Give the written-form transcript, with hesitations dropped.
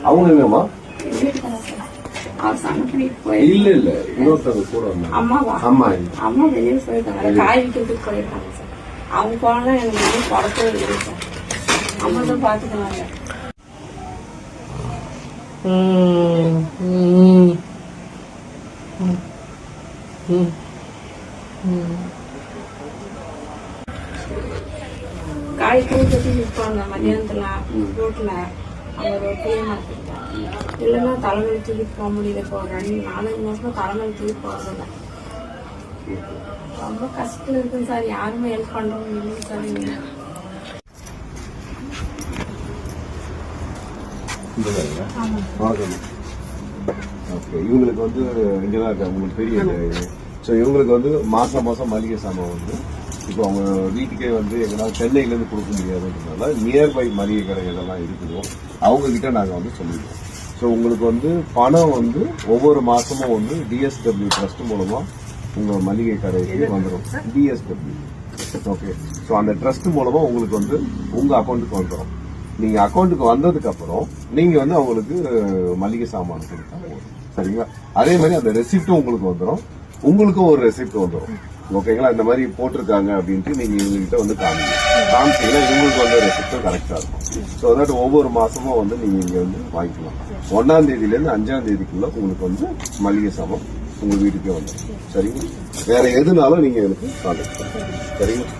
அவங்க எங்கம்மா? இல்ல இல்ல இன்னொருத்தவங்க கூட வந்தாங்க. அம்மா அம்மா வெளியே போயிருக்காங்க, காய் விற்கிறதுக்கு போயிருக்காங்க சார். அவங்க போனா எனக்கு படத்தே இல்லை சார். அம்மா தான் பாத்துக்கிறாங்க. காய் தூக்கி விற்பாங்க மதியானத்துல ரோட்ல. அவங்க ரொட்டியே மாத்திட்டாங்க. இல்லைன்னா தலைவலி தூக்கிட்டு போக முடியல. இப்போ 4 மாசமா தலைவலி தூக்கிட்டு போறதில்ல. ரொம்ப கஷ்டம் இருக்குங்க சார். யாருமே ஹெல்ப் பண்றவங்க இல்லைங்க சார். இவங்களுக்கு வந்து இங்கதான் இருக்காங்க, உங்களுக்கு தெரியுது. ஸோ இவங்களுக்கு வந்து மாசம் மளிகை சாமான் வந்து இப்போ அவங்க வீட்டுக்கே வந்து எங்களால் சென்னையிலேருந்து கொடுக்க முடியாதுன்றதுனால நியர்பை மளிகை கடைகள் எல்லாம் இருக்குதோ அவங்க கிட்ட நாங்கள் வந்து சொல்லிடுவோம். ஸோ உங்களுக்கு வந்து பணம் வந்து ஒவ்வொரு மாசமும் வந்து டிஎஸ்டபிள்யூ ட்ரஸ்ட் மூலமா உங்க மளிகை கடைக்கு வந்துடும். TSW okay. ஸோ அந்த ட்ரஸ்ட் மூலமா உங்களுக்கு வந்து உங்க அக்கௌண்ட்டுக்கு வந்துடும். நீங்க அக்கௌண்ட்டுக்கு வந்ததுக்கு அப்புறம் நீங்க வந்து அவங்களுக்கு மளிகை சாமான் கொடுத்தா சரிங்களா. அதே மாதிரி அந்த ரெசிப்டும் உங்களுக்கு வந்துடும், உங்களுக்கும் ஒரு ரெசிப்ட் வந்துடும். ஓகேங்களா. இந்த மாதிரி போட்டிருக்காங்க அப்படின்ட்டு நீங்க இவங்ககிட்ட வந்து காமிச்சீங்கன்னா இவங்களுக்கு வந்து ரெசிப்டும் கரெக்டா இருக்கும். ஸோ தட் ஒவ்வொரு மாசமும் வந்து நீங்க இங்க வந்து வாங்கிக்கலாம். 1ஆம் தேதியிலேருந்து 5ஆம் தேதிக்குள்ள உங்களுக்கு வந்து மளிகை சாமான் உங்க வீட்டுக்கே வந்துடும். சரிங்களா. வேற எதுனாலும் நீங்க எனக்கு கான்டாக்ட் பண்ணுங்க. சரிங்களா.